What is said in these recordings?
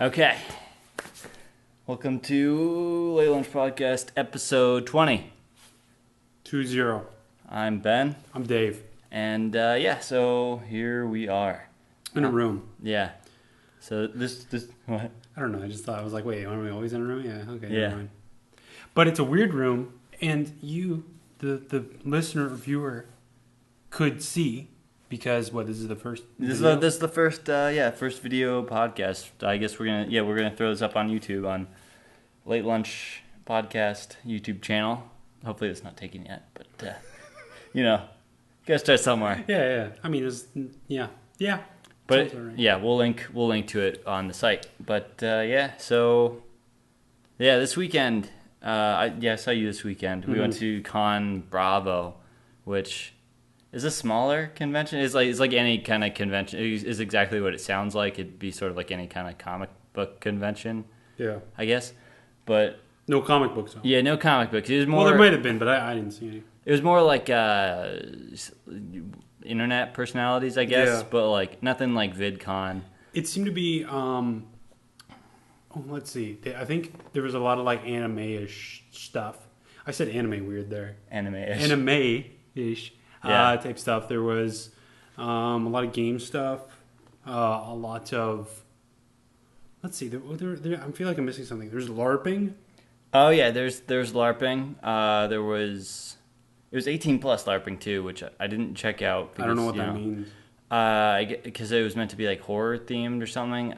Okay. Welcome to Late Lunch Podcast, episode 20. 2-0. I'm Ben. I'm Dave. And so here we are. In a room. Yeah. So this what? I don't know. I just thought, I was like, wait, aren't we always in a room? Yeah, okay. Yeah. Never mind. But it's a weird room, and you, the listener or viewer, could see, because, this is the first video? This is the first video podcast. I guess we're gonna throw this up on YouTube on Late Lunch Podcast YouTube channel. Hopefully it's not taken yet, but you gotta start somewhere. Yeah. I mean, yeah. But right. yeah, we'll link to it on the site. But this weekend, I saw you this weekend. We went to Con Bravo, which is a smaller convention. It's like any kind of convention. It is exactly what it sounds like. It'd be sort of like any kind of comic book convention. Yeah, I guess. But no comic books. Though. Yeah, no comic books. It was more. Well, there might have been, but I didn't see any. It was more like internet personalities, I guess, but like nothing like VidCon. It seemed to be. Let's see. I think there was a lot of like anime-ish stuff. I said anime weird there. Anime-ish. Type stuff. There was a lot of game stuff. A lot of. Let's see. There, I feel like I'm missing something. There's LARPing. Oh yeah, there's LARPing. It was 18 plus LARPing too, which I didn't check out. Because, I don't know what that means. Because it was meant to be like horror themed or something.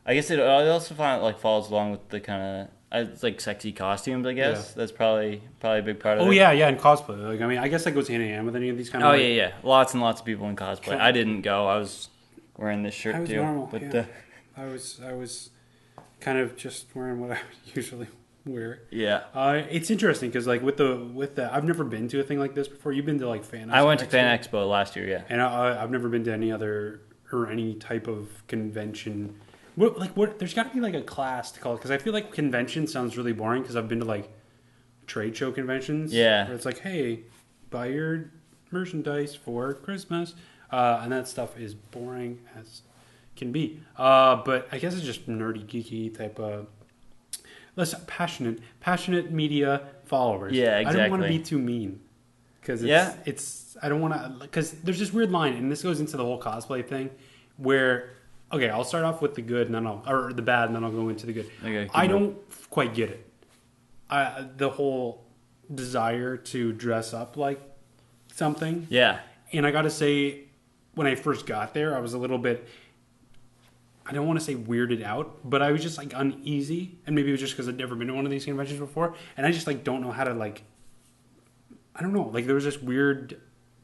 I guess it also falls along with the kind of it's like sexy costumes. I guess that's probably a big part of it. Oh yeah, and cosplay. Like I guess that goes hand in hand with any of these kind of. Yeah. Lots and lots of people in cosplay. I didn't go. I was wearing this shirt I was too. Normal, but yeah. I was kind of just wearing what I usually wear. Yeah. It's interesting because like with the I've never been to a thing like this before. You've been to like Fan Expo. I went to Fan Expo last year. Yeah. And I've never been to any other or any type of convention. What? There's got to be like a class to call it because I feel like convention sounds really boring because I've been to like trade show conventions. Yeah. Where it's like, hey, buy your merchandise for Christmas, and that stuff is boring as can be. But I guess it's just nerdy, geeky type of. Less passionate media followers. Yeah, exactly. I don't want to be too mean because it's. I don't want to because there's this weird line, and this goes into the whole cosplay thing, where. Okay, I'll start off with the good, and then or the bad, and then I'll go into the good. Okay, I don't quite get it. The whole desire to dress up like something. Yeah. And I got to say, when I first got there, I was a little bit. I don't want to say weirded out, but I was just like uneasy, and maybe it was just because I'd never been to one of these conventions before, and I just like don't know how to like. I don't know, like there was this weird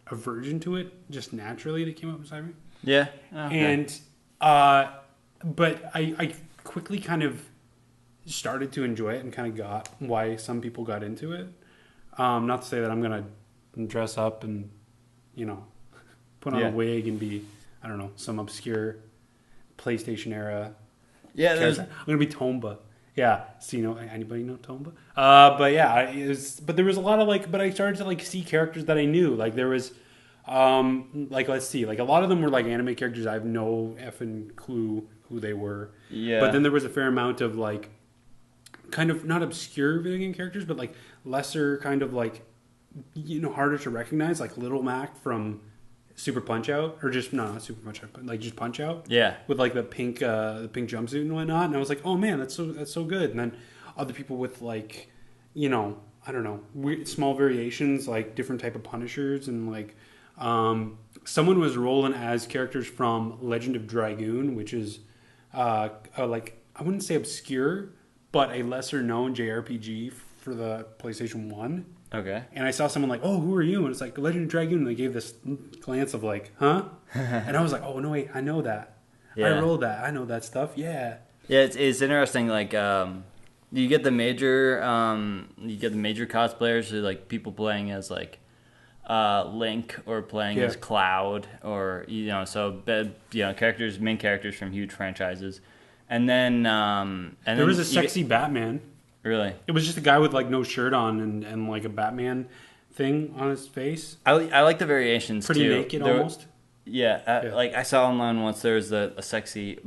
aversion to it, just naturally that came up beside me. Yeah. Okay. And. But I quickly kind of started to enjoy it and kind of got why some people got into it. Not to say that I'm going to dress up and, put on a wig and be, I don't know, some obscure PlayStation era. Yeah. I'm going to be Tomba. Yeah. So, anybody know Tomba? But yeah, but there was a lot of but I started to see characters that I knew. Like there was, let's see, a lot of them were anime characters. I have no effing clue who they were. Yeah. But then there was a fair amount of kind of not obscure video game characters, but lesser kind of harder to recognize, like Little Mac from Super Punch Out, or just not Super Punch Out, but just Punch Out. Yeah. With the pink jumpsuit and whatnot, and I was like, oh man, that's so good. And then other people with I don't know, weird, small variations, different type of Punishers and someone was rolling as characters from Legend of Dragoon, which is I wouldn't say obscure, but a lesser known JRPG for the PlayStation 1. Okay. And I saw someone who are you? And it's Legend of Dragoon. And they gave this glance of huh? And I was like, oh no, wait, I know that. Yeah. I rolled that. I know that stuff. Yeah. Yeah, it's interesting. You get the major cosplayers who people playing as Link or playing as Cloud or main characters from huge franchises, and then there was a sexy Batman. Really, it was just a guy with no shirt on and a Batman thing on his face. I like the variations pretty too. Naked almost. Like I saw online once there was a sexy,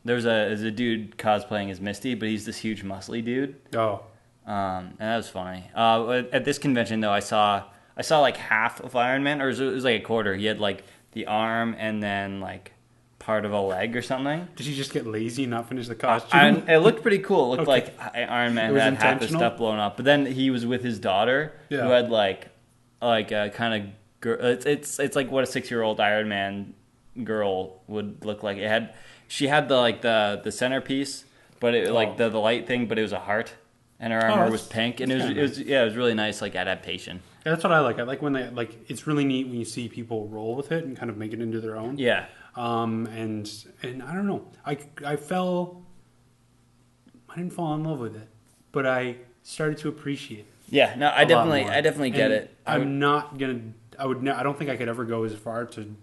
there's a dude cosplaying as Misty, but he's this huge muscly dude. Oh. And that was funny. At this convention though, I saw like half of Iron Man, or it was like a quarter. He had like the arm and then like part of a leg or something. Did he just get lazy and not finish the costume? It looked pretty cool. It looked like Iron Man had half his stuff blown up. But then he was with his daughter, who had like a kind of it's like what a 6-year-old Iron Man girl would look like. She had the centerpiece, but it like the light thing, but it was a heart, and her armor was pink, and it was really nice, like adaptation. Yeah, that's what I like. I like when they it's really neat when you see people roll with it and kind of make it into their own. Yeah. And I don't know. I didn't fall in love with it, but I started to appreciate it. Yeah, no, I definitely get it. I don't think I could ever go as far to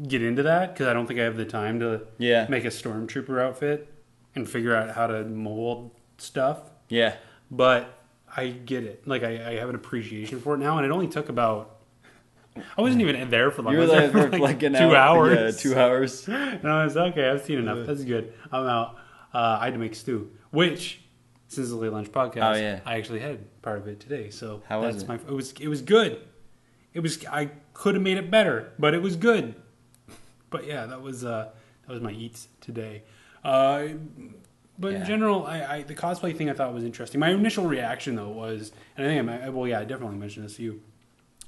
get into that because I don't think I have the time to make a stormtrooper outfit and figure out how to mold stuff. Yeah. But I get it. Like I have an appreciation for it now, and it only took about. I wasn't even there for long. You were there for like 2 hours. Yeah, 2 hours. No, it's okay. I've seen enough. That's good. I'm out. I had to make stew, which since the Late Lunch podcast, I actually had part of it today. So how was it? It was good. I could have made it better, but it was good. But yeah, that was my eats today. But in general, the cosplay thing I thought was interesting. My initial reaction though was, and I think I definitely mentioned this to you,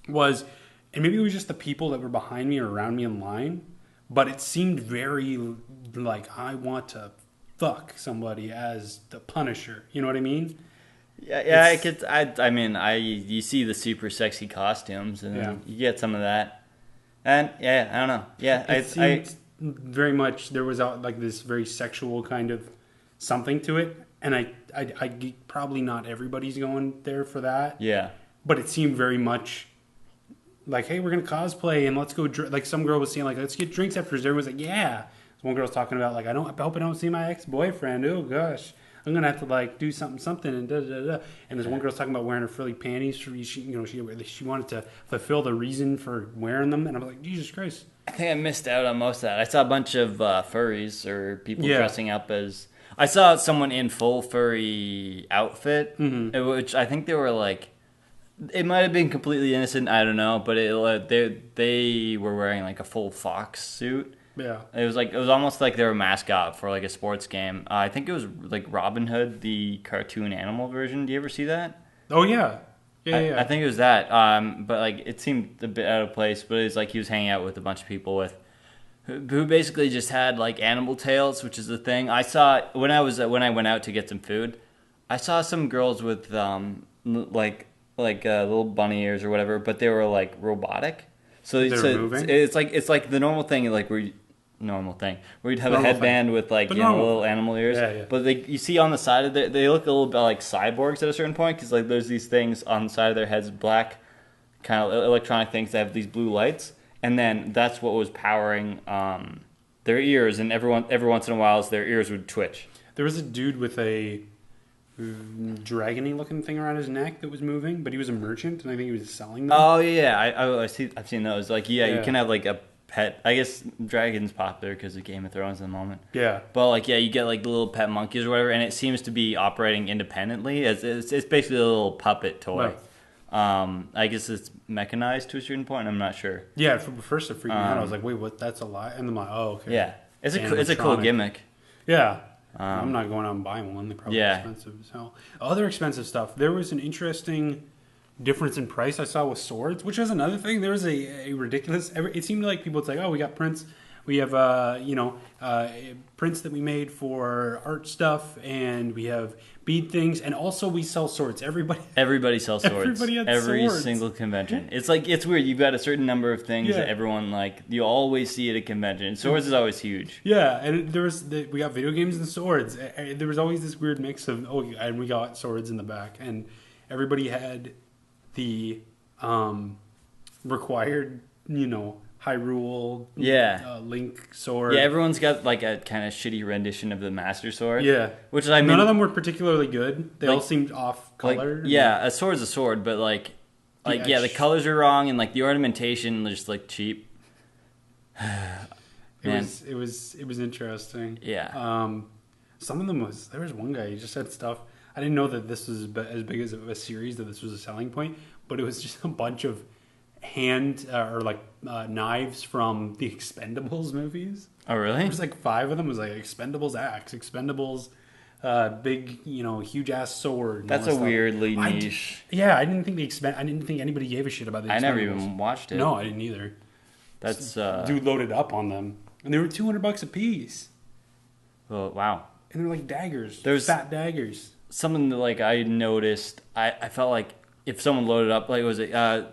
was. And maybe it was just the people that were behind me or around me in line, but it seemed very like I want to fuck somebody as the Punisher. You know what I mean? Yeah. You see the super sexy costumes, and you get some of that. And I don't know. Yeah, it seemed very much there was like this very sexual kind of something to it, and I probably not everybody's going there for that. Yeah, but it seemed very much. Like, hey, we're going to cosplay and let's go, like some girl was saying, like, let's get drinks after. Everyone was like, yeah. So one girl was talking about, like, I hope I don't see my ex-boyfriend. Oh, gosh. I'm going to have to, like, do something, and da-da-da. And there's one girl talking about wearing her frilly panties. She wanted to fulfill the reason for wearing them. And I was like, Jesus Christ. I think I missed out on most of that. I saw a bunch of furries or people dressing up as... I saw someone in full furry outfit, which I think they were, like... It might have been completely innocent, I don't know, but they were wearing like a full fox suit. Yeah. It was almost like they were a mascot for like a sports game. I think it was like Robin Hood, the cartoon animal version. Do you ever see that? Oh yeah. Yeah. I think it was that. But like it seemed a bit out of place, but it's like he was hanging out with a bunch of people who basically just had like animal tails, which is the thing. I saw when I went out to get some food, I saw some girls with like little bunny ears or whatever, but they were like robotic. So moving? It's like the normal thing, like where you'd have a headband with like little animal ears. Yeah. But you see on the side of they look a little bit like cyborgs at a certain point because like there's these things on the side of their heads, black kind of electronic things that have these blue lights, and then that's what was powering their ears. And every once in a while, their ears would twitch. There was a dude with a dragony looking thing around his neck that was moving, but he was a merchant, and I think he was selling them. Oh yeah, I've seen those. Like you can have like a pet. I guess dragons popular because of Game of Thrones at the moment. Yeah, but like you get like the little pet monkeys or whatever, and it seems to be operating independently. It's basically a little puppet toy. Right. I guess it's mechanized to a certain point. I'm not sure. Yeah, first it freaked me out. I was like, wait, what? That's a lie? And I'm like, oh okay. Yeah, it's a cool gimmick. Yeah. I'm not going out and buying one. They're probably expensive as hell. Other expensive stuff. There was an interesting difference in price I saw with swords, which is another thing. There was a ridiculous... It seemed like people would say, oh, we got prints. We have, prints that we made for art stuff, and we have bead things, and also we sell swords. Everybody sells swords. Everybody had Every single convention. It's weird. You've got a certain number of things that everyone you always see at a convention. Swords is always huge. Yeah, and we got video games and swords. There was always this weird mix of and we got swords in the back, and everybody had the required, Hyrule, Link sword. Yeah, everyone's got like a kind of shitty rendition of the Master Sword. Yeah, which none of them were particularly good. They all seemed off color. A sword's a sword, but the colors are wrong and like the ornamentation is just like cheap. Man. It was interesting. Yeah. Some of them there was one guy, he just said stuff. I didn't know that this was as big as a series, that this was a selling point, but it was just a bunch of hand or like knives from the Expendables movies. Oh, really? There's like 5 of them. It was like Expendables axe, Expendables, big, huge ass sword. That's a weirdly niche. I didn't think anybody gave a shit about the Expendables. I never even watched it. No, I didn't either. That's dude loaded up on them, and they were $200 a piece. Oh, wow. And they're like daggers. There's fat daggers. Something that like I noticed. I felt like if someone loaded up, like, was it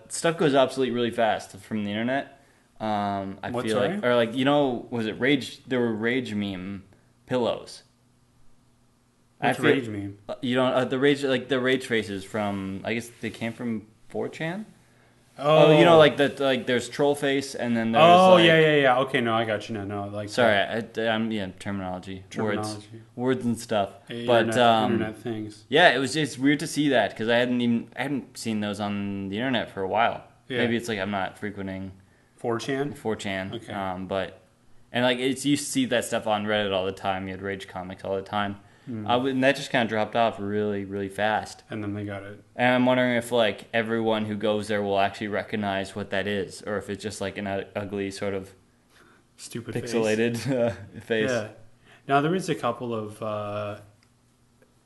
stuff goes obsolete really fast from the internet. I What, feel sorry? like, or like, was it Rage? There were Rage meme pillows. What's Rage meme? The Rage faces from, I guess they came from 4chan. Oh, like that. Like there's troll face, and then there's. Oh, like, yeah. Okay, no, I got you now. No, like. Sorry, I'm terminology. Words and stuff. Internet, but internet things. Yeah, it's weird to see that because I hadn't seen those on the internet for a while. Yeah. Maybe it's like I'm not frequenting 4chan. 4chan. Okay. But like you see that stuff on Reddit all the time. You had Rage comics all the time. And that just kind of dropped off really, really fast. And then they got it. And I'm wondering if like everyone who goes there will actually recognize what that is, or if it's just like an ugly sort of stupid pixelated face. Yeah. Now there is a couple of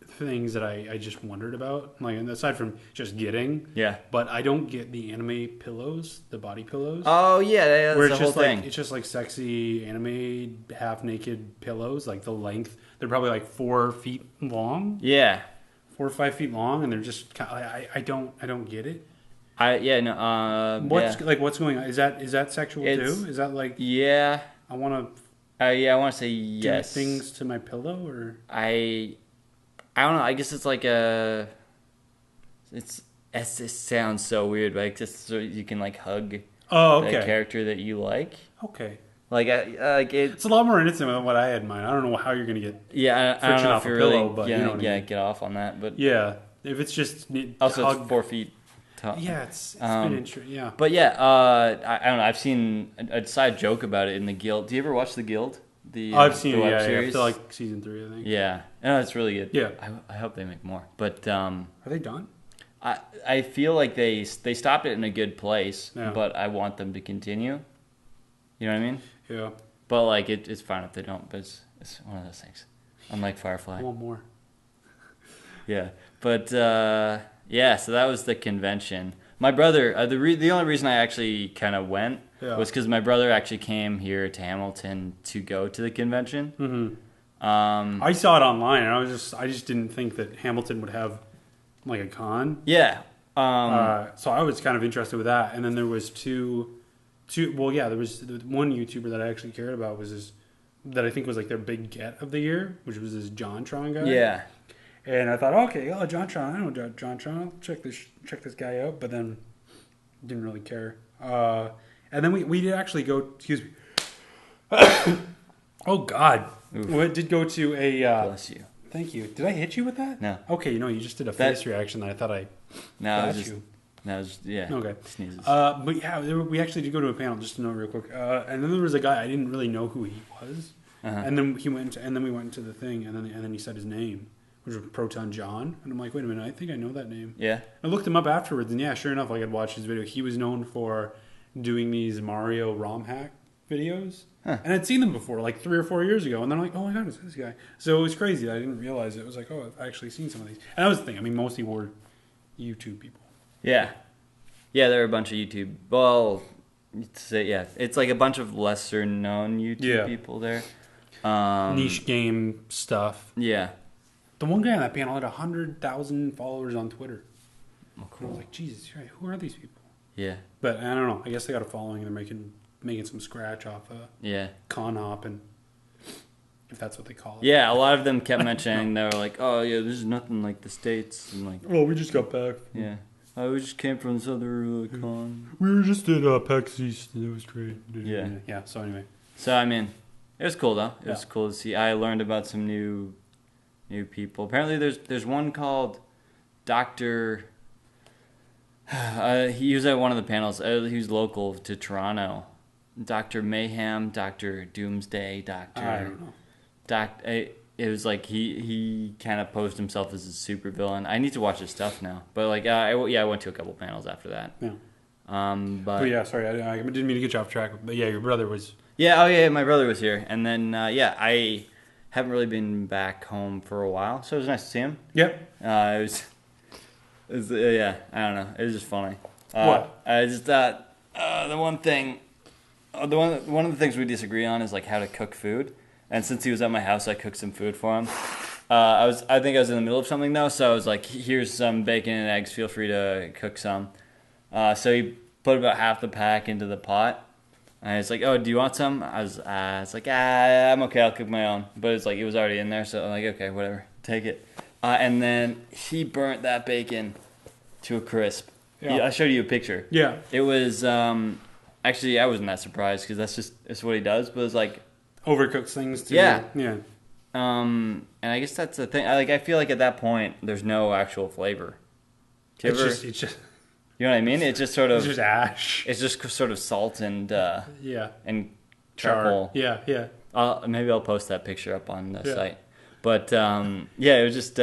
things that I just wondered about, like aside from just getting. Yeah. But I don't get the anime pillows, the body pillows. Oh yeah, that's where the it's whole just thing. like it's just like sexy anime half naked pillows, like the length. They're probably like 4 feet long. Yeah. 4 or 5 feet long, and they're just I don't get it. What's going on? Is that sexual too? Is that like I want to I want to say do yes. things to my pillow, or I don't know. I guess it's like it sounds so weird, but like just so you can like hug the character that you like. Okay. Like it's a lot more innocent than what I had in mind. I don't know how you're gonna get I don't know if you're pillow, really but you know what I mean. get off on that. But yeah, if it's just also it's 4 feet tall. Yeah, it's been interesting. Yeah, but I don't know. I've seen a side joke about it in the Guild. Do you ever watch the Guild? I've seen the it. web series? I feel like season 3, I think. Yeah, no, it's really good. Yeah, I hope they make more. But are they done? I feel like they stopped it in a good place, yeah. But I want them to continue. You know what I mean? Yeah. But like it's fine if they don't. But it's one of those things. Unlike Firefly. I want more. Yeah, but so that was the convention. My brother, the only reason I actually kind of went was because my brother actually came here to Hamilton to go to the convention. Mm-hmm. I saw it online, and I just didn't think that Hamilton would have like a con. Yeah. So I was kind of interested with that, and then there was there was one YouTuber that I actually cared about that I think was like their big get of the year, which was this JonTron guy. Yeah. And I thought, okay, JonTron, I know JonTron, I'll check this guy out, but then didn't really care. And then we did actually go, excuse me. Oh God. Oof. We did go to a bless you. Thank you. Did I hit you with that? No. Okay, you just did a face reaction that I thought I got you. That was, yeah. Okay. Sneezes. But yeah, we actually did go to a panel, just to know real quick. And then there was a guy, I didn't really know who he was. Uh-huh. And then we went into the thing, and then he said his name, which was Proton John. And I'm like, wait a minute, I think I know that name. Yeah. I looked him up afterwards, and yeah, sure enough, like I'd watched his video. He was known for doing these Mario ROM hack videos. Huh. And I'd seen them before, like 3 or 4 years ago. And then I'm like, oh my God, it's this guy. So it was crazy that I didn't realize it. It was like, oh, I've actually seen some of these. And that was the thing. I mean, mostly were YouTube people. Yeah. Yeah, there are a bunch of YouTube. Well, it's like a bunch of lesser known YouTube people there. Niche game stuff. Yeah. The one guy on that panel had 100,000 followers on Twitter. Oh, cool. And I was like, Jesus, who are these people? Yeah. But I don't know. I guess they got a following and they're making some scratch off con hop, and if that's what they call it. Yeah, a lot of them kept mentioning they were like, oh yeah, this is nothing like the States, and like, oh, we just got back. Yeah. We just came from this other con. We were just at PAX East, and it was great. Yeah. Yeah, so anyway. So, I mean, it was cool, though. It was cool to see. I learned about some new people. Apparently, there's one called Dr. He was at one of the panels. He was local to Toronto. Dr. Mayhem, Dr. Doomsday, I don't know. It was like he kind of posed himself as a super villain. I need to watch his stuff now, but like I went to a couple panels after that. Yeah. But yeah, sorry, I didn't mean to get you off track. But yeah, your brother was. yeah, oh yeah, my brother was here, and then I haven't really been back home for a while, so it was nice to see him. Yep. Yeah, I don't know, it was just funny. What? I just thought one of the things we disagree on is like how to cook food. And since he was at my house, I cooked some food for him. I think I was in the middle of something though, so I was like, "Here's some bacon and eggs. Feel free to cook some." So he put about half the pack into the pot. And he's like, "Oh, do you want some?" I was like, "I'm okay. I'll cook my own." But it's like it was already in there, so I'm like, "Okay, whatever, take it." And then he burnt that bacon to a crisp. Yeah. I showed you a picture. Yeah. It was actually I wasn't that surprised because that's what he does. But it was like. Overcooks things too. Yeah. Yeah. And I guess that's the thing. I feel like at that point, there's no actual flavor. It's just. You know what I mean? It's just sort of. It's just ash. It's just sort of salt and. Yeah. And Char. charcoal. Yeah. Maybe I'll post that picture up on the site. But yeah, it was just.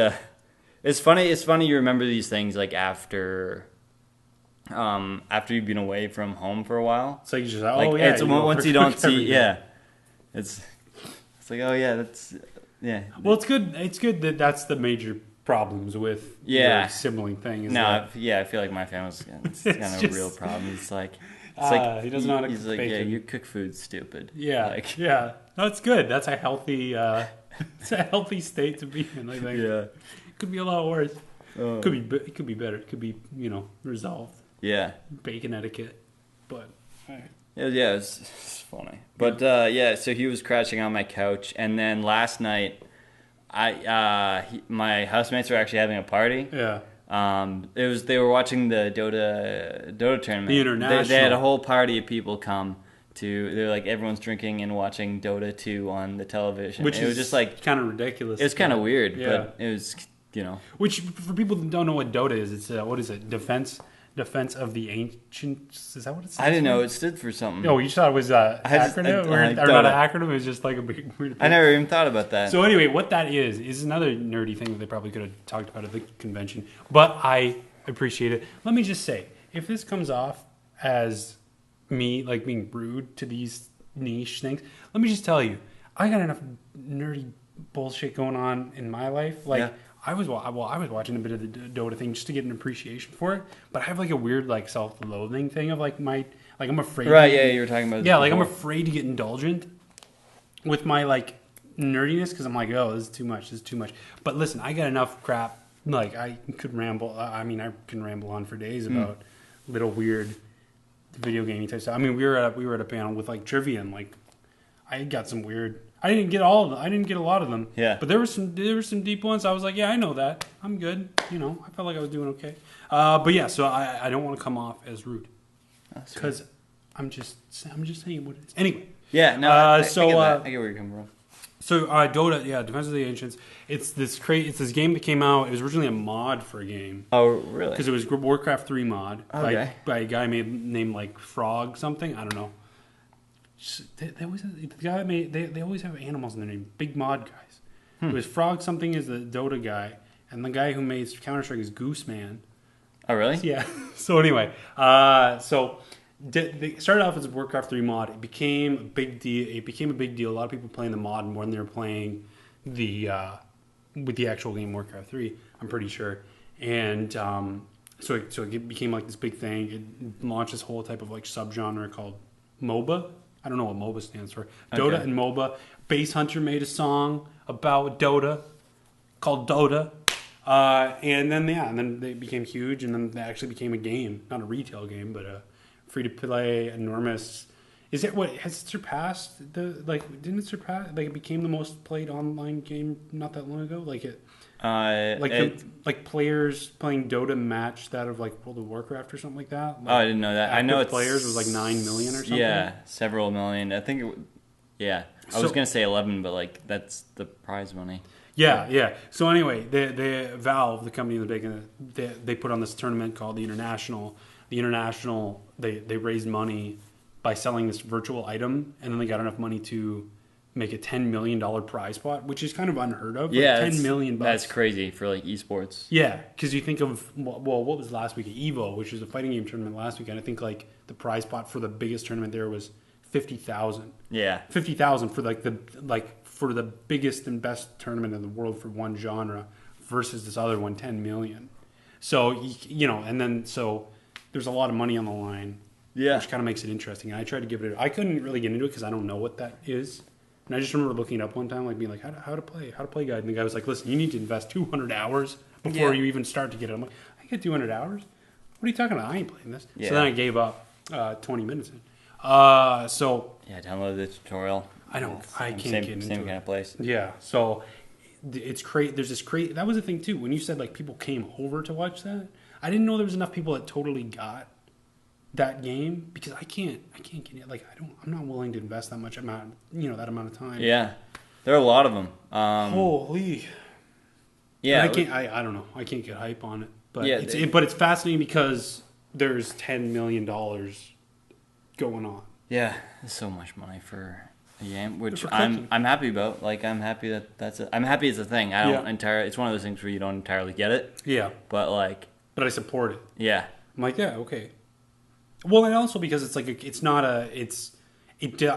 It's funny. It's funny you remember these things like after you've been away from home for a while. It's like you just It's once you don't see It's like, oh yeah, that's yeah. Well, it's good. It's good that that's the major problems with the sibling thing. I feel like my family's kind of a real problem. It's like he doesn't know how to he's cook like, bacon. yeah, you cook food stupid. Yeah, yeah. No, it's good. That's a healthy. It's a healthy state to be in. I think. Yeah, it could be a lot worse. It could be better. It could be resolved. Yeah, bacon etiquette, but. Yeah, it's funny. But so he was crashing on my couch, and then last night, my housemates were actually having a party. Yeah. They were watching the Dota tournament. The international. They had a whole party of people come to. They're like everyone's drinking and watching Dota 2 on the television. Which it was just like kind of ridiculous. It was kind of weird, but it was Which for people that don't know what Dota is, it's what is it? Defense of the Ancients. Is that what it says? I didn't know it stood for something. Oh, you thought it was an acronym? Or not an acronym, it was just like a big weird. I never even thought about that. So anyway, what that is another nerdy thing that they probably could have talked about at the convention. But I appreciate it. Let me just say, if this comes off as me like being rude to these niche things, let me just tell you, I got enough nerdy bullshit going on in my life. I was watching a bit of the Dota thing just to get an appreciation for it, but I have like a weird like self-loathing thing of like I'm afraid. Right? Yeah, you were talking about. Yeah, like I'm afraid to get indulgent with my like nerdiness because I'm like, oh, this is too much. But listen, I got enough crap. Like I could ramble. I mean, I can ramble on for days about little weird video gaming type stuff. I mean, we were at a panel with like trivia and like I got some weird. I didn't get all of them. I didn't get a lot of them. Yeah. But there were some deep ones. I was like, yeah, I know that. I'm good. I felt like I was doing okay. But yeah, so I don't want to come off as rude because I'm just saying what it is. Anyway. Yeah. No. I get that. I get where you're coming from. So Dota, Defense of the Ancients. It's this game that came out. It was originally a mod for a game. Oh, really? Because it was Warcraft 3 mod by a guy named like Frog something. I don't know. They always have animals in their name. Big mod guys. It was Frog something is the Dota guy, and the guy who made Counter-Strike is Goose Man. Oh, really? Yeah. So anyway, they started off as a Warcraft 3 mod. It became a big deal. A lot of people playing the mod more than they were playing with the actual game Warcraft 3. I'm pretty sure. And so it became like this big thing. It launched this whole type of like subgenre called MOBA. I don't know what MOBA stands for. Dota and MOBA. Bass Hunter made a song about Dota called Dota. And then they became huge, and then they actually became a game. Not a retail game, but a free-to-play, enormous... Is it what... Has it surpassed the... Like, didn't it surpass... Like, it became the most played online game not that long ago? Like, players playing Dota matched that of like World of Warcraft or something like that. Like, I didn't know that. I know it's players was like 9 million or something. Yeah, several million. I think. I was gonna say 11, but like that's the prize money. Yeah. So anyway, the Valve, the company that's making it, they put on this tournament called the International. The International, they raised money by selling this virtual item, and then they got enough money to make a $10 million prize pot, which is kind of unheard of. Yeah, like $10 million bucks. That's crazy for like esports. Yeah, because you think of what was last week at Evo, which was a fighting game tournament last weekend. I think like the prize pot for the biggest tournament there was 50,000. Yeah, 50,000 for for the biggest and best tournament in the world for one genre, versus this other one, 10 million. So and then there's a lot of money on the line. Yeah, which kind of makes it interesting. And I tried to give it. I couldn't really get into it because I don't know what that is. And I just remember looking it up one time, like being like, how to play guide. And the guy was like, listen, you need to invest 200 hours before you even start to get it. I'm like, I get 200 hours? What are you talking about? I ain't playing this. Yeah. So then I gave up 20 minutes in. Download the tutorial. I can't get into same kind of place. Yeah. So it's great. There's this great. That was the thing too. When you said like people came over to watch that, I didn't know there was enough people that totally got that game, because I can't get it. Like I'm not willing to invest that much amount, that amount of time. Yeah, there are a lot of them. Holy. Yeah, and I don't know. I can't get hype on it, but it's fascinating because there's $10 million going on. Yeah, there's so much money for a game, which I'm happy about. Like I'm happy I'm happy it's a thing. I don't entirely. It's one of those things where you don't entirely get it. Yeah, but I support it. Yeah, I'm like, yeah, okay. Well, and also because it's like it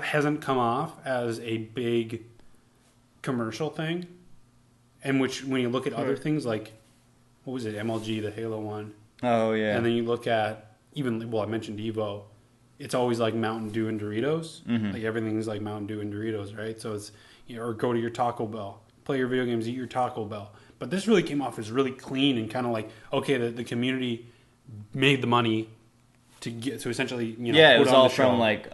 hasn't come off as a big commercial thing, and which when you look at other things like what was it, MLG, the Halo one. Oh yeah. And then you look at I mentioned Evo. It's always like Mountain Dew and Doritos. Mm-hmm. Like everything's like Mountain Dew and Doritos, right? So it's or go to your Taco Bell, play your video games, eat your Taco Bell. But this really came off as really clean and kind of like okay, the community made the money to essentially it was all from like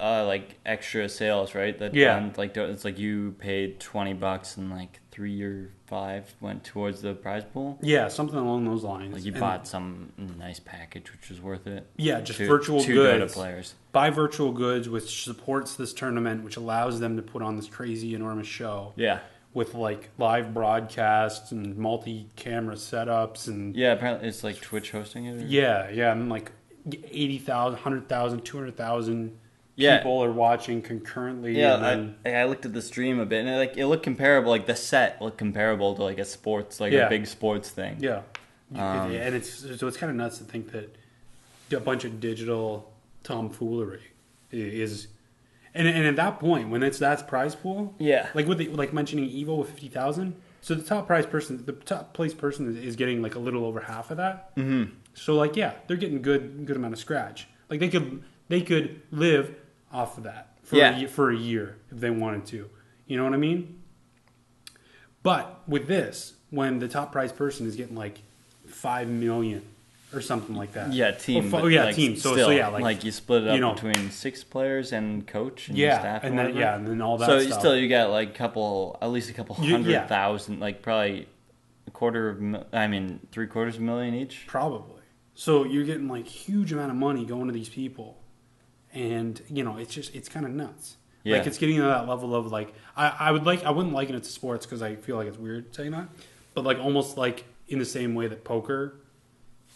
extra sales, right? It's like you paid $20 and like 3 or 5 went towards the prize pool. Yeah, something along those lines. Like you bought some nice package, which was worth it. Yeah, just virtual goods. Dota players buy virtual goods, which supports this tournament, which allows them to put on this crazy, enormous show. Yeah. With like live broadcasts and multi-camera setups and apparently it's like Twitch hosting it. And like 80,000, 100,000, 200,000 people are watching concurrently. Yeah, I looked at the stream a bit, and it looked comparable. Like the set looked comparable to like a sports, a big sports thing. Yeah, and it's kind of nuts to think that a bunch of digital tomfoolery is, and at that point when that's prize pool. Yeah, like mentioning Evo with 50,000. So the top place person is getting like a little over half of that. Mm-hmm. So they're getting good amount of scratch. Like they could live off of that for a year if they wanted to. You know what I mean? But with this, when the top prize person is getting like 5 million or something like that. Yeah, team. Team. So you split it up between 6 players and coach and staff. And then all that. So stuff. Still you got like at least a couple 100,000, like probably $750,000 each. Probably. So you're getting like huge amount of money going to these people, and it's kind of nuts. Yeah. Like it's getting to that level of like I wouldn't liken it to sports because I feel like it's weird saying that, but like almost like in the same way that poker,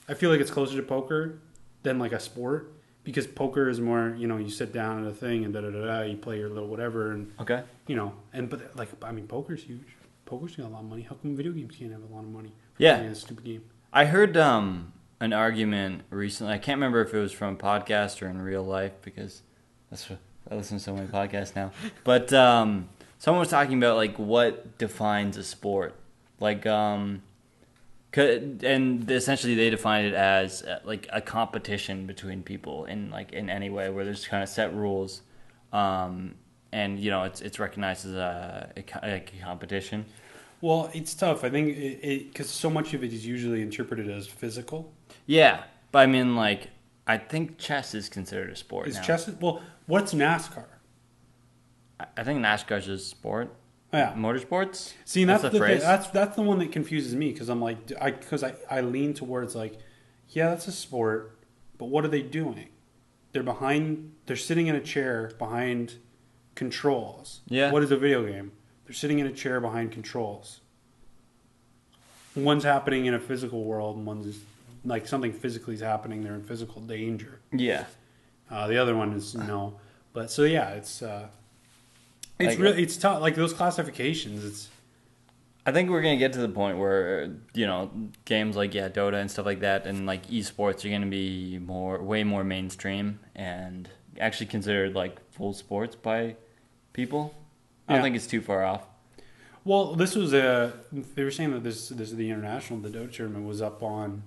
I feel like it's closer to poker than like a sport, because poker is more you sit down at a thing and you play your little whatever and poker's huge. Poker's got a lot of money. How come video games can't have a lot of money for playing a stupid game? I heard an argument recently. I can't remember if it was from a podcast or in real life, because I listen to so many podcasts now. But someone was talking about like what defines a sport, and essentially they defined it as like a competition between people in any way where there's kind of set rules, and it's recognized as a competition. Well, it's tough. I think because so much of it is usually interpreted as physical. Yeah, but I mean, I think chess is considered a sport now. Chess? Well, what's NASCAR? I think NASCAR's a sport. Yeah. Motorsports? See, that's the phrase. That's the one that confuses me, because I'm like, I lean towards that's a sport, but what are they doing? They're sitting in a chair behind controls. Yeah. What is a video game? They're sitting in a chair behind controls. One's happening in a physical world, and one's like something physically is happening. They're in physical danger. Yeah. The other one is But so yeah, it's really it's tough. Like those classifications, it's. I think we're gonna get to the point where games like Dota and stuff like that, and like esports are gonna be way more mainstream and actually considered like full sports by people. I don't think it's too far off. Well, this was they were saying that this is the international, the Dota tournament was up on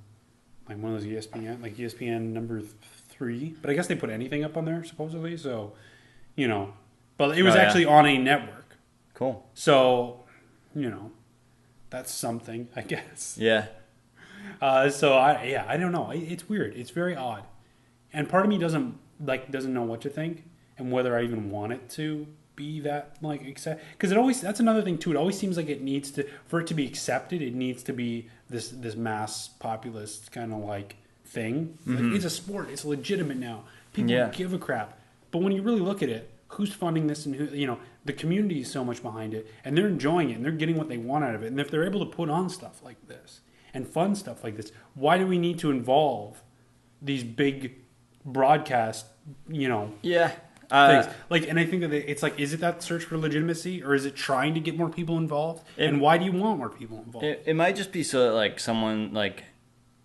like one of those ESPN number 3, but I guess they put anything up on there supposedly. So, but it was actually on a network. Cool. So, that's something, I guess. Yeah. So I don't know. It's weird. It's very odd, and part of me doesn't know what to think and whether I even want it to be that because that's another thing too. It always seems like it needs to, for it to be accepted, it needs to be this mass populist kind of like thing. Mm-hmm. Like, it's a sport. It's legitimate now. People give a crap. But when you really look at it, who's funding this and who the community is so much behind it, and they're enjoying it and they're getting what they want out of it. And if they're able to put on stuff like this and fun stuff like this, why do we need to involve these big broadcast things? And I think that it's like, is it that search for legitimacy, or is it trying to get more people involved? And why do you want more people involved? It might just be so that like someone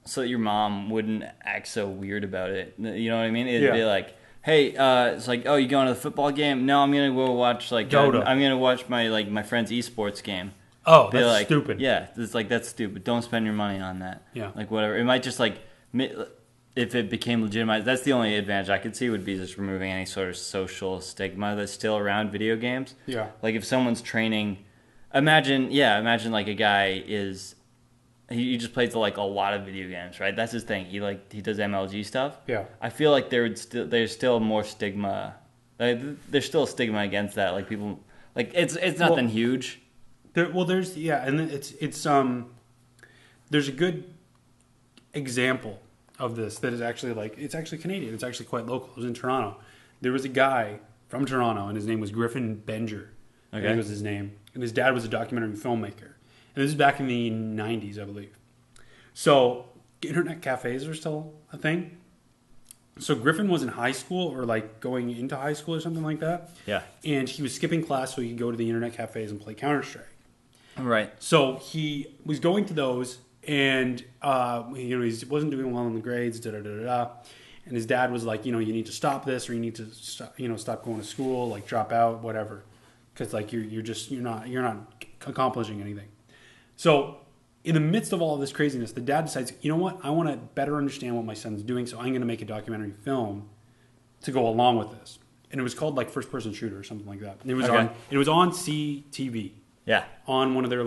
so that your mom wouldn't act so weird about it. You know what I mean? It'd be like, hey, it's like, oh, you going to the football game? No, I'm gonna go watch Dota. I'm gonna watch my friend's esports game. Oh, that's stupid. Yeah, it's like, that's stupid. Don't spend your money on that. Yeah, like whatever. It might just if it became legitimized, that's the only advantage I could see would be just removing any sort of social stigma that's still around video games. Yeah. Like if someone's training, imagine like a guy he just plays like a lot of video games, right? That's his thing. He does MLG stuff. Yeah. I feel like there's still more stigma. There's still a stigma against that. Like people, like it's nothing huge. There's there's a good example of this that is actually it's actually Canadian. It's actually quite local. It was in Toronto. There was a guy from Toronto, and his name was Griffin Benger. Okay. That was his name. And his dad was a documentary filmmaker. And this is back in the 90s, I believe. So internet cafes are still a thing. So Griffin was in high school, or going into high school or something like that. Yeah. And he was skipping class so he could go to the internet cafes and play Counter-Strike. Right. So he was going to those, and he wasn't doing well in the grades, and his dad was like, you need to stop this, or you need to stop going to school, drop out, whatever, because you're not accomplishing anything. So in the midst of all of this craziness, the dad decides, you know what, I want to better understand what my son's doing, so I'm going to make a documentary film to go along with this. And it was called First Person Shooter or something like that. And it was on CTV. Yeah. On one of their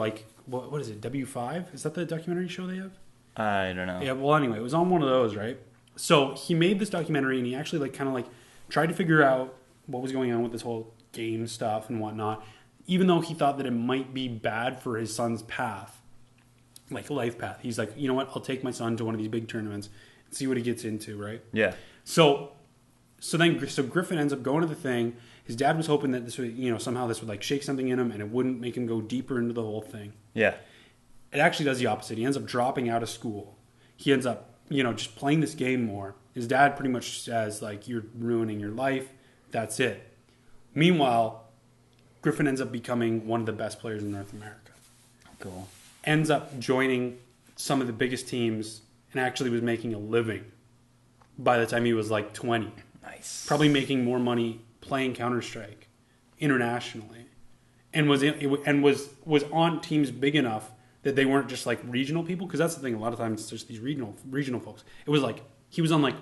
what is it, W5? Is that the documentary show they have? I don't know. Yeah, well, anyway, it was on one of those, right? So he made this documentary, and he actually tried to figure out what was going on with this whole game stuff and whatnot, even though he thought that it might be bad for his son's path, life path. He's like, you know what, I'll take my son to one of these big tournaments and see what he gets into, right? Yeah. So Griffin ends up going to the thing. His dad was hoping that this would, somehow this would shake something in him, and it wouldn't make him go deeper into the whole thing. Yeah. It actually does the opposite. He ends up dropping out of school. He ends up, just playing this game more. His dad pretty much says, you're ruining your life. That's it. Meanwhile, Griffin ends up becoming one of the best players in North America. Cool. Ends up joining some of the biggest teams, and actually was making a living by the time he was 20. Nice. Probably making more money playing Counter-Strike internationally, and was on teams big enough that they weren't just regional people, because that's the thing. A lot of times it's just these regional folks. It was he was on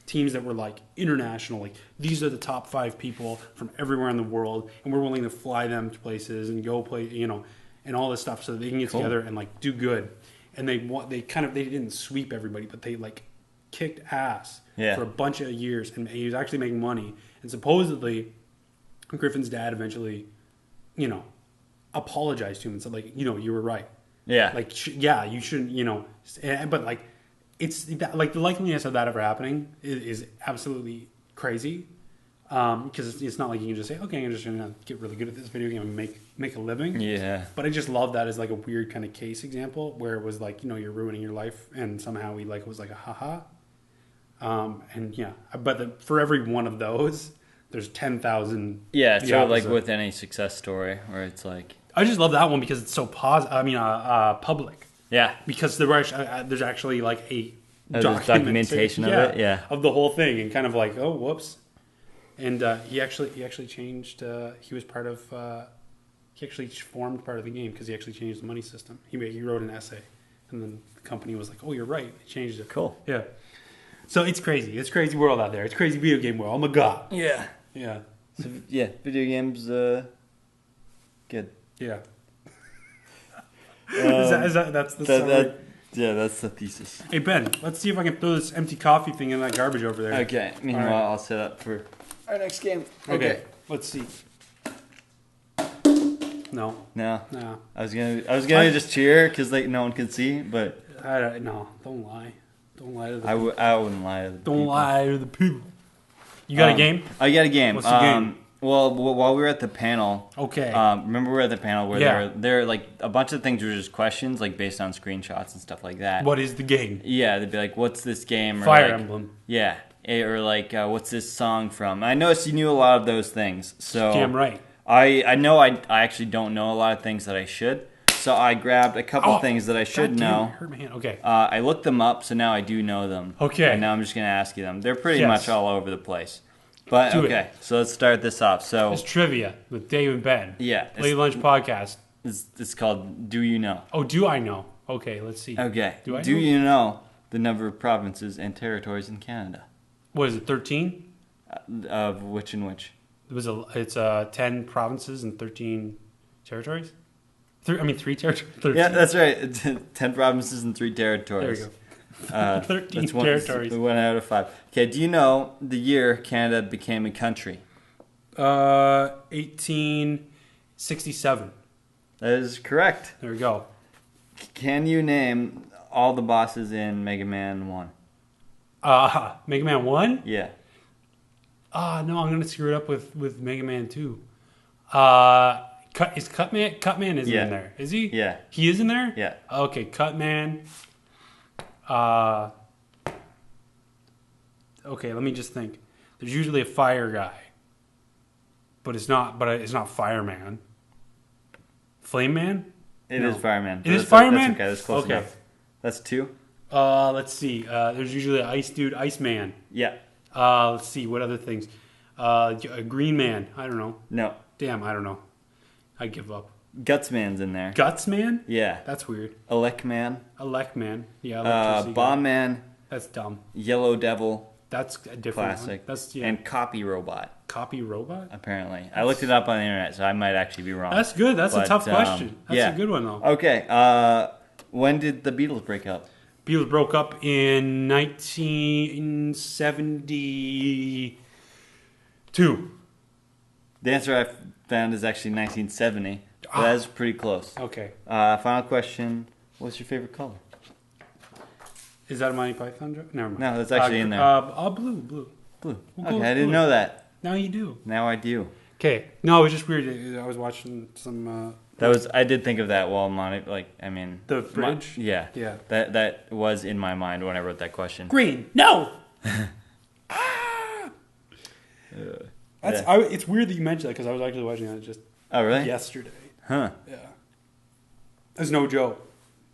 teams that were international. These are the top 5 people from everywhere in the world, and we're willing to fly them to places and go play, and all this stuff, so that they can get together and do good. And they didn't sweep everybody, but they kicked ass for a bunch of years, and he was actually making money. And supposedly, Griffin's dad eventually, apologized to him and said, you were right. Yeah. You shouldn't, but it's that, the likeliness of that ever happening is absolutely crazy. Because it's not you can just say, okay, I'm just going to get really good at this video game and make a living. Yeah. But I just love that as a weird kind of case example where it was you're ruining your life, and somehow it was a haha. And yeah, but for every one of those, there's 10,000. Yeah, it's sort of like with any success story where it's like... I just love that one because it's so public. Yeah. Because there's actually like a documentation of it, yeah. Of the whole thing, and kind of like, oh, whoops. And he actually changed, he actually formed part of the game because he actually changed the money system. He wrote an essay, and then the company was like, oh, you're right. He changed it. Cool. Yeah. So it's crazy. It's crazy world out there. It's crazy video game world. Oh my God. Yeah. Yeah. So, yeah, video games, good. Yeah. That's the summary? That's the thesis. Hey, Ben, let's see if I can throw this empty coffee thing in that garbage over there. Okay. Meanwhile, right. I'll set up for our next game. Okay. Let's see. No. I was gonna just cheer because like no one can see, but no, don't lie. Don't lie to the people. I wouldn't lie to the people. Don't lie to the people. You got a game? I got a game. What's the game? Well, while we were at the panel, okay. Remember we were at the panel where there like a bunch of things were just questions like based on screenshots and stuff like that. What is the game? Yeah, they'd be like, "What's this game?" Or Fire like, Emblem. Yeah, or like, "What's this song from?" I noticed you knew a lot of those things, so damn right. I know I actually don't know a lot of things that I should, so I grabbed a couple things that I should know. Hurt my hand. Okay. I looked them up, so now I do know them. Okay. And now I'm just gonna ask you them. They're pretty much all over the place. But okay, so let's start this off. So it's trivia with Dave and Ben. Yeah, Late Lunch Podcast. It's called Do You Know? Oh, do I know? Okay, let's see. Okay. Do you know the number of provinces and territories in Canada? What is it? 13? Of which and which? It's 10 provinces and 13 territories. 3 territories. 13. Yeah, that's right. 10 provinces and 3 territories. There we go. 13 territories. 1 out of 5. Okay, do you know the year Canada became a country? 1867. That is correct. There we go. Can you name all the bosses in Mega Man 1? Mega Man 1? Yeah. No, I'm going to screw it up with Mega Man 2. Cutman? Cutman isn't in there. Is he? Yeah. He is in there? Yeah. Okay, Cutman. Okay, let me just think. There's usually a fire guy, but it's not Fireman. Flame Man? It is Fireman. It is Fireman? That's okay. That's close enough. That's 2. Let's see. There's usually an Ice Dude, Iceman. Yeah. Let's see. What other things? A Green Man. I don't know. No. Damn, I don't know. I give up. Gutsman's in there. Gutsman? Yeah. That's weird. Elecman. Elecman. Yeah. Bomb Man. That's dumb. Yellow Devil. That's a different classic. One. That's And Copy Robot. Copy Robot? Apparently. I looked it up on the internet, so I might actually be wrong. That's good. That's a tough question. That's a good one, though. Okay. When did the Beatles break up? Beatles broke up in 1972. The answer I found is actually 1970. But that is pretty close. Okay. Final question. What's your favorite color? Is that a Monty Python joke? Never mind. No, that's actually in there. Blue. Blue. We'll Okay, I didn't know that. Now you do. Now I do. Okay. No, it was just weird. I was watching some... I did think of that while the bridge? Yeah. That was in my mind when I wrote that question. Green. No! Yeah. It's weird that you mentioned that because I was actually watching that just really? yesterday. Huh. Yeah. That's no joke.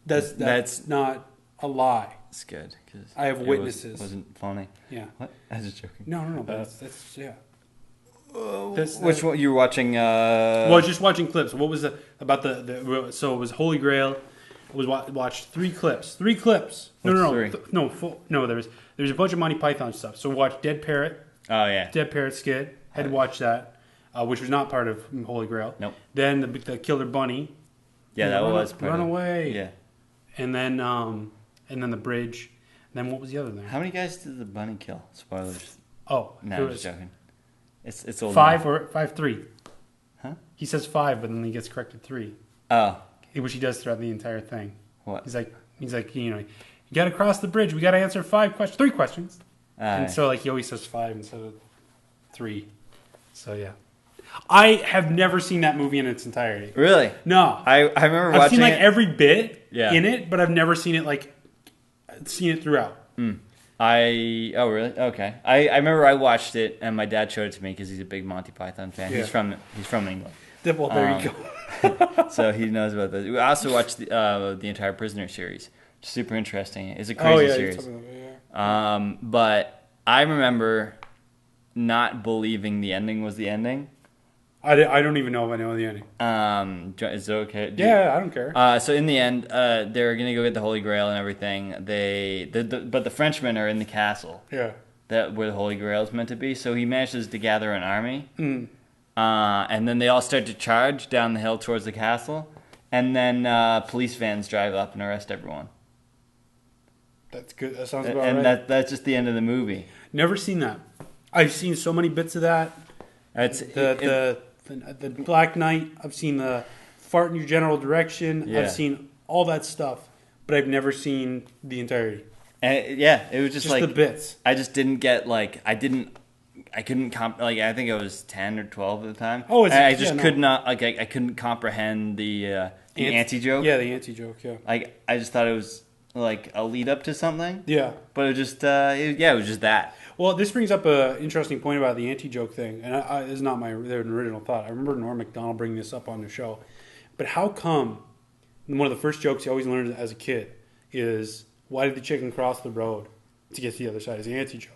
That's not a lie. It's good because I have witnesses. Wasn't funny. Yeah. What? I was just joking. No. That's yeah. Which one you were watching? Well, I was just watching clips. What was about the? So it was Holy Grail. I was watched 3 clips. 3 clips. No. There's a bunch of Monty Python stuff. So we watched Dead Parrot. Oh yeah. Dead Parrot skit. Had to watch that, which was not part of Holy Grail. Nope. Then the Killer Bunny. Yeah, that was part Run of Away. Yeah. And then the bridge. And then what was the other thing? How many guys did the bunny kill? Spoilers. Oh, no, I'm just joking. It's old. 5 or 5, 3. Huh? He says 5, but then he gets corrected 3. Oh. Which he does throughout the entire thing. What? He's like, you got to cross the bridge. We got to answer 3 questions. And so he always says 5 instead of 3. So yeah. I have never seen that movie in its entirety. Really? No. I remember watching I've seen it. every bit in it, but I've never seen it throughout. Oh really? Okay. I remember I watched it and my dad showed it to me because he's a big Monty Python fan. Yeah. He's from England, Well, there you go. so he knows about this. We also watched the entire Prisoner series. Super interesting. It's a Oh crazy yeah, series. yeah. But I remember not believing the ending was the ending. I don't even know if I know the ending. Is it okay? Yeah, I don't care. So in the end, they're gonna go get the Holy Grail and everything. But the Frenchmen are in the castle. Yeah. That where the Holy Grail is meant to be. So he manages to gather an army. Mm. And then they all start to charge down the hill towards the castle. And then police vans drive up and arrest everyone. That's good. That sounds about and right. that's just the end of the movie. Never seen that. I've seen so many bits of that. The Black Knight. I've seen the fart in your general direction. Yeah. I've seen all that stuff, but I've never seen the entirety. And it was just like the bits. I just didn't get like I couldn't I think I was 10 or 12 at the time. Oh, I just could not like I couldn't comprehend the anti-joke. Yeah, the anti-joke. Yeah. Like I just thought it was like a lead up to something. Yeah. But it was just it was just that. Well, this brings up an interesting point about the anti-joke thing, and this is not my original thought. I remember Norm Macdonald bringing this up on the show. But how come one of the first jokes you always learned as a kid is, why did the chicken cross the road to get to the other side? Is the anti-joke.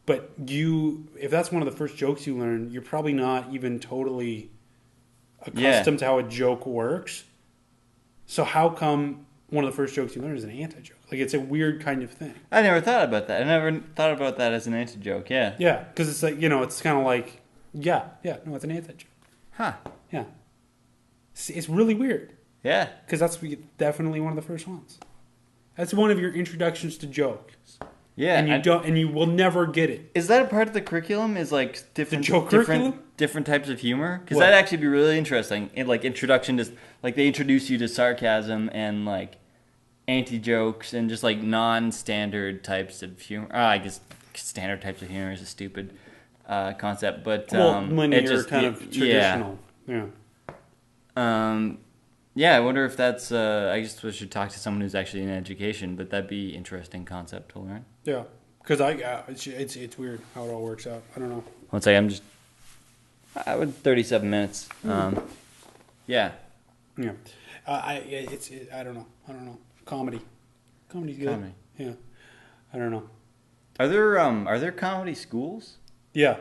But if that's one of the first jokes you learn, you're probably not even totally accustomed to how a joke works. So how come one of the first jokes you learn is an anti-joke? Like, it's a weird kind of thing. I never thought about that. I never thought about that as an anti-joke, yeah. Yeah, because it's like, it's kind of like, no, it's an anti-joke. Huh. Yeah. It's really weird. Yeah. Because that's definitely one of the first ones. That's one of your introductions to jokes. Yeah. And you will never get it. Is that a part of the curriculum? Is like different curriculum? Different types of humor? Because that'd actually be really interesting. In like introduction to, like, they introduce you to sarcasm and like anti-jokes and just like non-standard types of humor. I guess standard types of humor is a stupid concept, but linear, kind of traditional. Yeah. Yeah, I wonder if that's. I guess we should talk to someone who's actually in education, but that'd be interesting concept to learn. Yeah, because it's weird how it all works out. I don't know. One second, I would 37 minutes. Yeah. Yeah. I don't know. Comedy's good. Comedy. Yeah. I don't know. Are there comedy schools? Yeah.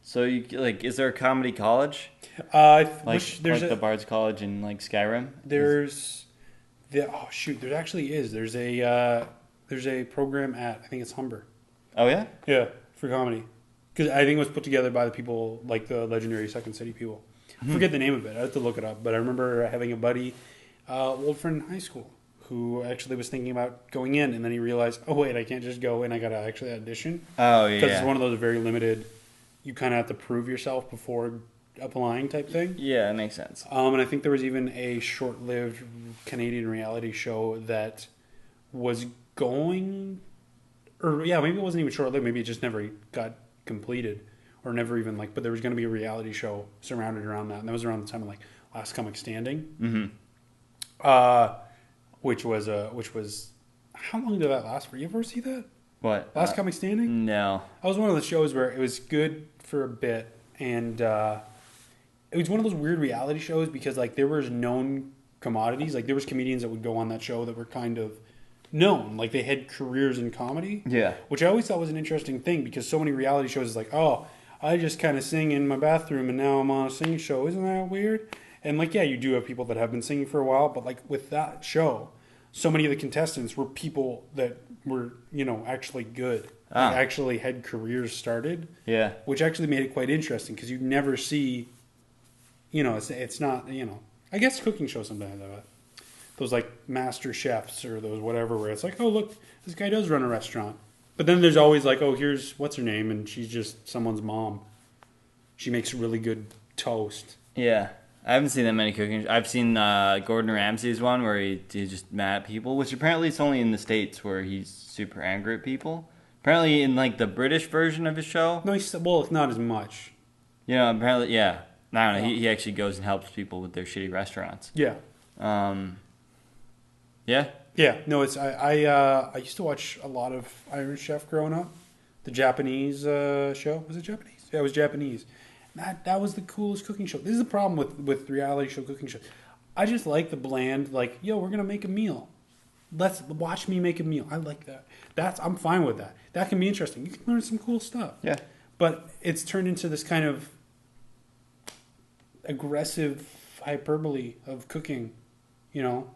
So is there a comedy college? There's the Bard's College in like Skyrim. There actually is. There's a program at, I think it's Humber. Oh yeah. Yeah, for comedy, because I think it was put together by the people like the legendary Second City people. I forget the name of it. I have to look it up. But I remember having a buddy, old friend in high school, who actually was thinking about going in, and then he realized, oh wait, I can't just go in. I got to actually audition. Oh yeah. Because it's one of those very limited. You kind of have to prove yourself before applying type thing. Yeah, it makes sense. And I think there was even a short-lived Canadian reality show that was going, maybe it wasn't even short-lived. Maybe it just never got completed, or never even but there was going to be a reality show surrounded around that, and that was around the time of Last Comic Standing. Mm-hmm. Which was how long did that last for? You ever see that? What? Last Comic Standing? No. That was one of the shows where it was good for a bit, and it was one of those weird reality shows because there was known commodities. There was comedians that would go on that show that were kind of known. They had careers in comedy. Yeah. Which I always thought was an interesting thing because so many reality shows is oh, I just kind of sing in my bathroom and now I'm on a singing show. Isn't that weird? And you do have people that have been singing for a while, but with that show, so many of the contestants were people that were, actually good. Actually had careers started. Yeah. Which actually made it quite interesting because you never see, it's not, I guess cooking shows sometimes have it. Those master chefs or those whatever where it's oh, look, this guy does run a restaurant. But then there's always oh, here's what's her name, and she's just someone's mom. She makes really good toast. Yeah. I haven't seen that many cooking. I've seen Gordon Ramsay's one where he's just mad at people, which apparently it's only in the States where he's super angry at people. Apparently in the British version of his show. No, it's not as much. Apparently, yeah. I don't know. He actually goes and helps people with their shitty restaurants. Yeah. Yeah. Yeah, no, it's I used to watch a lot of Iron Chef growing up. The Japanese show. Was it Japanese? Yeah, it was Japanese. That was the coolest cooking show. This is the problem with reality show cooking shows. I just like the bland, like, yo, we're gonna make a meal. Let's watch me make a meal. I like that. I'm fine with that. That can be interesting. You can learn some cool stuff. Yeah. But it's turned into this kind of aggressive hyperbole of cooking, you know?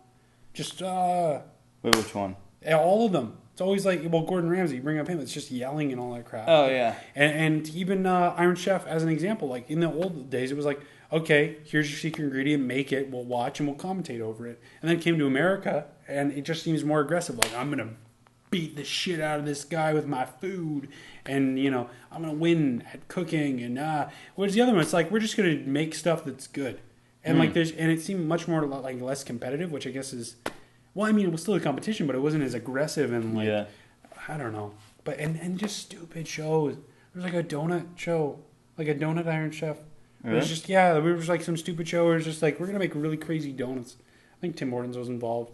Just Wait, which one? all of them. It's always like, well, Gordon Ramsay, you bring up him, it's just yelling and all that crap. Oh, yeah. And even Iron Chef, as an example, like in the old days, it was like, okay, here's your secret ingredient, make it, we'll watch and we'll commentate over it. And then it came to America, and it just seems more aggressive. Like, I'm going to beat the shit out of this guy with my food, and, you know, I'm going to win at cooking. And whereas the other one, it's like, we're just going to make stuff that's good. And like and it seemed much more like less competitive, which I guess is, well, I mean, it was still a competition, but it wasn't as aggressive and like, I don't know. But and just stupid shows. There was like a donut show, like a donut Iron Chef. Really? It was just, yeah, we were just like some stupid show where it was just like, we're gonna make really crazy donuts. I think Tim Hortons was involved.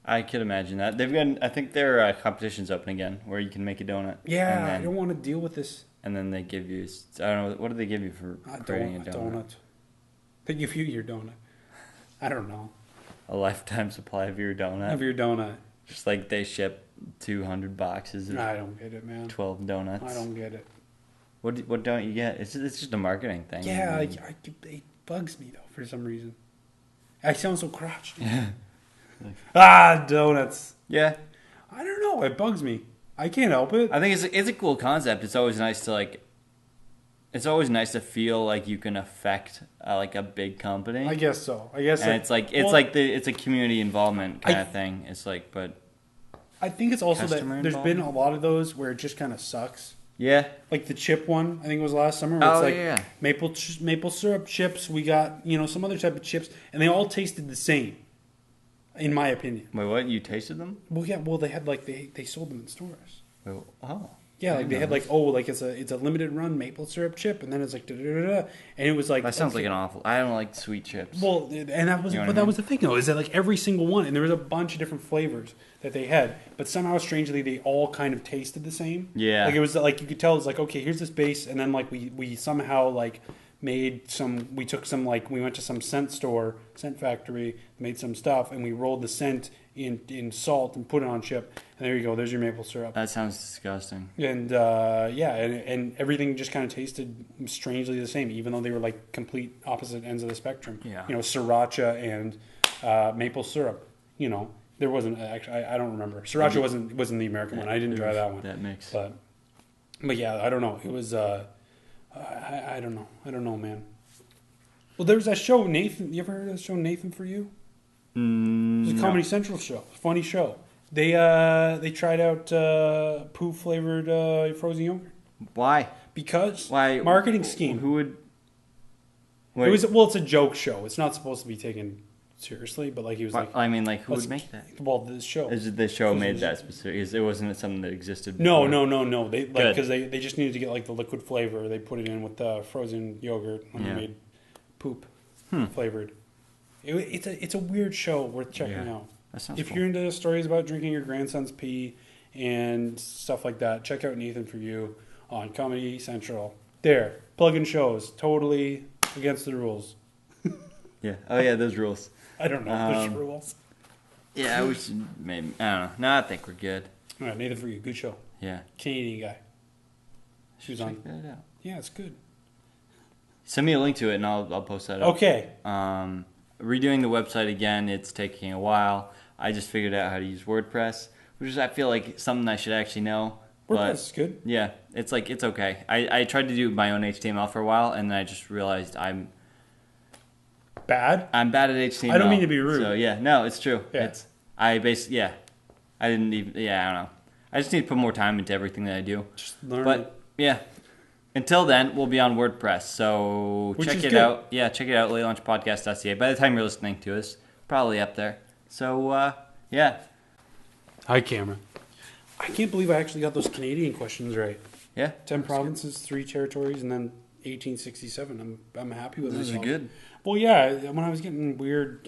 I could imagine that. They've got, I think their competition's open again, where you can make a donut. Yeah, then, I don't want to deal with this. And then they give you, I don't know, what do they give you for creating a donut? They give you your donut. I don't know. A lifetime supply of your donut. Of your donut. Just like they ship 200 boxes of I don't get it, man. 12 donuts. I don't get it. What don't you get? It's just a marketing thing. Yeah, it bugs me, though, for some reason. I sound so crotchety. Donuts. Yeah. I don't know. It bugs me. I can't help it. I think it's a cool concept. It's always nice to it's always nice to feel like you can affect like a big company. I guess so. I guess. And it's a community involvement kind of thing. It's like, but I think it's also that there's been a lot of those where it just kind of sucks. Yeah. Like the chip one, I think it was last summer. Where it's like maple syrup chips. We got some other type of chips, and they all tasted the same, in my opinion. Wait, what? You tasted them? Well, yeah. Well, they had like they sold them in stores. Oh. Yeah, like they had like it's a limited run maple syrup chip, and then it's like and it was like that sounds like an awful. I don't like sweet chips. Well, and that was that was the thing though, is that like every single one, and there was a bunch of different flavors that they had, but somehow strangely they all kind of tasted the same. Yeah, like it was like you could tell it's like, okay, here's this base, and then like we somehow like we took some, like, we went to some scent factory, made some stuff, and we rolled the scent in salt and put it on chip, and there you go, there's your maple syrup. That sounds disgusting. And and everything just kind of tasted strangely the same, even though they were like complete opposite ends of the spectrum. Yeah. Sriracha and maple syrup. There wasn't actually, I don't remember. Sriracha wasn't the American one. I didn't try that one. That mix. But yeah, I don't know. It was I don't know. I don't know, man. Well, there was that show, Nathan. You ever heard of that show, Nathan For You? It was a Comedy Central show. Funny show. They tried out poo flavored frozen yogurt. Why? Because why? Marketing scheme. Who would? Wait. It's a joke show. It's not supposed to be taken seriously, but like he was like. I mean, like who would make that? Well, this show. The show made that specific. It wasn't something that existed before. No. They because they just needed to get like the liquid flavor. They put it in with the frozen yogurt when they made poop flavored. It's a weird show worth checking out. That sounds if cool. you're into stories about drinking your grandson's pee and stuff like that, check out Nathan For You on Comedy Central. There, plug-in shows, totally against the rules. Yeah. Oh yeah, those rules. I don't know if there's rules. Yeah, we should maybe. I don't know. No, I think we're good. All right, Nathan For You, good show. Yeah. Canadian guy. She was on. Check that out. Yeah, it's good. Send me a link to it and I'll post that up. Okay. Redoing the website again, it's taking a while. I just figured out how to use WordPress, which is, I feel like, something I should actually know. WordPress is good. Yeah, it's okay. I tried to do my own HTML for a while, and then I just realized I'm bad at HTML. I don't mean to be rude. So, yeah, no, it's true. Yeah. I don't know. I just need to put more time into everything that I do. Just learn. But, yeah. Until then, we'll be on WordPress, so check it out. Yeah, check it out, LateLunchPodcast.ca. By the time you're listening to us, probably up there. So, yeah. Hi, Cameron. I can't believe I actually got those Canadian questions right. Yeah. 10 provinces, 3 territories, and then 1867. I'm happy with Those myself. are good. Well, yeah, when I was getting weird,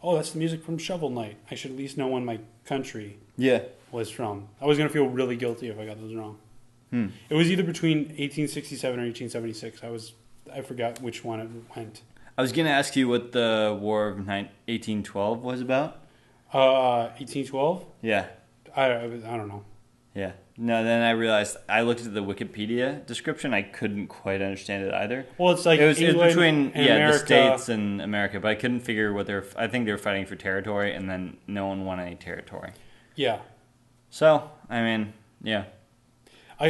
oh, that's the music from Shovel Knight. I should at least know when my country Yeah. was from. I was going to feel really guilty if I got those wrong. It was either between 1867 or 1876. I forgot which one it went. I was going to ask you what the War of 1812 was about. 1812? Yeah. I don't know. Yeah. No, then I realized I looked at the Wikipedia description. I couldn't quite understand it either. Well, it's like it was England between and America. the States and America, but I couldn't figure what I think they were fighting for territory, and then no one won any territory. Yeah. So, I mean, yeah. I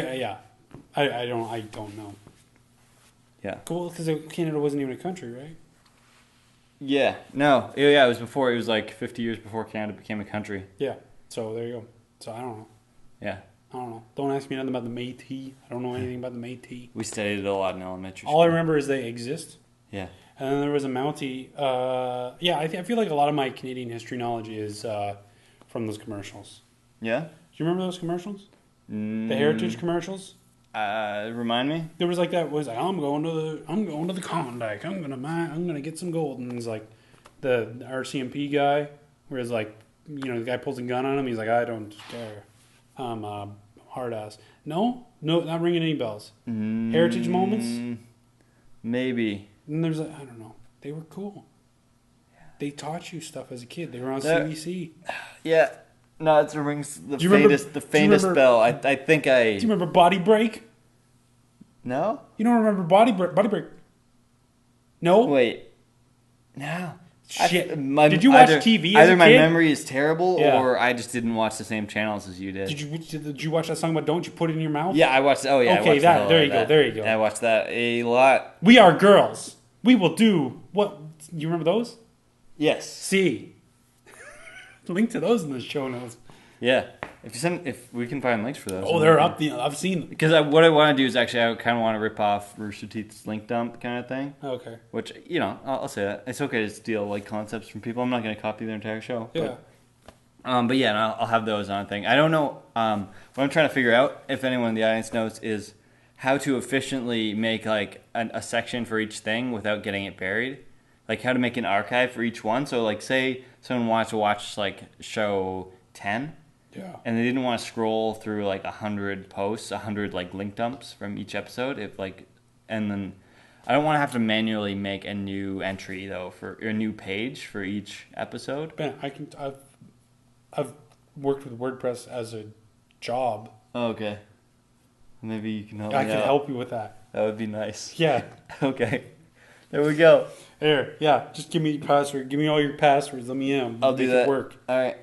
don't know. Yeah. Cool, because Canada wasn't even a country, right? Yeah. No. Yeah, it was before. It was like 50 years before Canada became a country. Yeah. So there you go. So I don't know. Yeah. I don't know. Don't ask me nothing about the Métis. I don't know anything about the Métis. We studied it a lot in elementary school. All I remember is they exist. Yeah. And then there was a Mountie. I feel like a lot of my Canadian history knowledge is from those commercials. Yeah? Do you remember those commercials? The heritage commercials? Remind me? There was like that was like, I'm going to the Klondike. I'm gonna get some gold. And it's like the RCMP guy, where it's like, the guy pulls a gun on him. He's like, I don't care. I'm hard ass. No, not ringing any bells. Heritage moments. Maybe. And there's I don't know. They were cool. Yeah. They taught you stuff as a kid. They were on CBC. Yeah. No, it rings the faintest remember, bell. I think I. Do you remember Body Break? No. You don't remember Body Break? No. Wait. No. Shit. Did you watch TV as either a my kid? memory is terrible, or I just didn't watch the same channels as you did. Did you watch that song about "Don't You Put It in Your Mouth"? Yeah, I watched. Oh yeah. Okay, I watched there you go. I watched that a lot. We are girls. We will do what? You remember those? Yes. See. Link to those in the show notes. Yeah. If we can find links for those. Oh, they're up. I've seen them. Because what I want to do is actually I kind of want to rip off Rooster Teeth's link dump kind of thing. Okay. Which, I'll say that. It's okay to steal like concepts from people. I'm not going to copy their entire show. Yeah. But yeah, and I'll have those on a thing. I don't know. What I'm trying to figure out, if anyone in the audience knows, is how to efficiently make like a section for each thing without getting it buried. Like how to make an archive for each one. So like say someone wants to watch like show 10. Yeah. And they didn't want to scroll through like 100 posts, 100 like link dumps from each episode. And then I don't want to have to manually make a new entry though for a new page for each episode. Ben, I've worked with WordPress as a job. Oh, okay. Maybe you can help me I can help you with that. That would be nice. Yeah. Okay. There we go. There. Yeah. Just give me your password. Give me all your passwords. Let me in. I'll do that. It work. All right.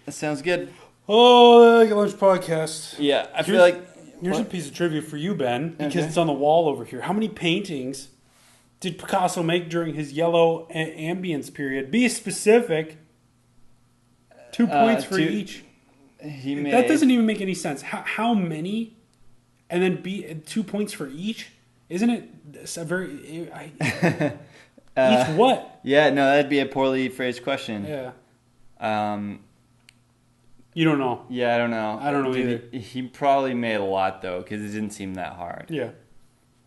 That sounds good. Oh, the Lunch Podcast. Yeah, I feel like... Here's a piece of trivia for you, Ben, because Okay. it's on the wall over here. How many paintings did Picasso make during his yellow ambience period? Be specific. 2 points for each. He made... That doesn't even make any sense. How many? And then 2 points for each? Isn't it a very... each what? Yeah, no, that'd be a poorly phrased question. Yeah. You don't know. Yeah, I don't know. I don't know either. He probably made a lot though, because it didn't seem that hard. Yeah.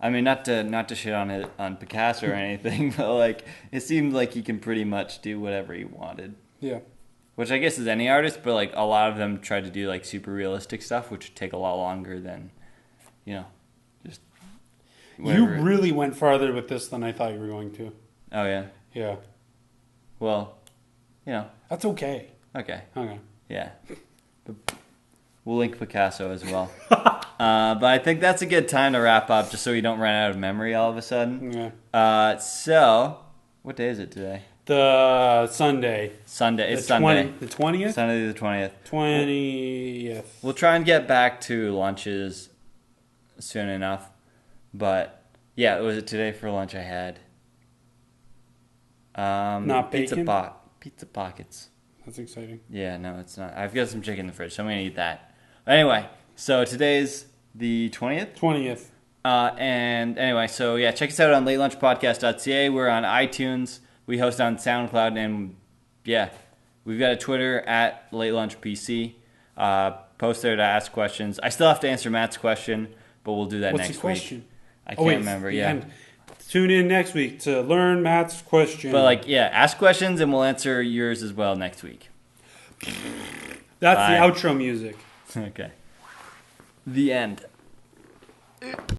I mean, not to shit on Picasso or anything, but like it seemed like he can pretty much do whatever he wanted. Yeah. Which I guess is any artist, but like a lot of them tried to do like super realistic stuff, which would take a lot longer than, just. Whatever. You really went farther with this than I thought you were going to. Oh yeah. Yeah. Well, That's okay. Okay. Okay. Yeah. But we'll link Picasso as well. But I think that's a good time to wrap up, just so we don't run out of memory all of a sudden. Yeah. So, what day is it today? The Sunday. Sunday. It's Sunday. The 20th? Sunday the 20th. 20th. We'll try and get back to lunches soon enough. But, yeah, was it today for lunch I had? Not bacon? Pizza pockets. That's exciting. Yeah, no, it's not. I've got some chicken in the fridge, so I'm going to eat that. Anyway, so today's the 20th? 20th. And anyway, so yeah, check us out on LateLunchPodcast.ca. We're on iTunes. We host on SoundCloud. And yeah, we've got a Twitter at LateLunchPC. Post there to ask questions. I still have to answer Matt's question, but we'll do that What's next the question? week. I can't remember. Yeah. Tune in next week to learn Matt's question. But ask questions and we'll answer yours as well next week. That's Bye. the outro music. Okay. The end.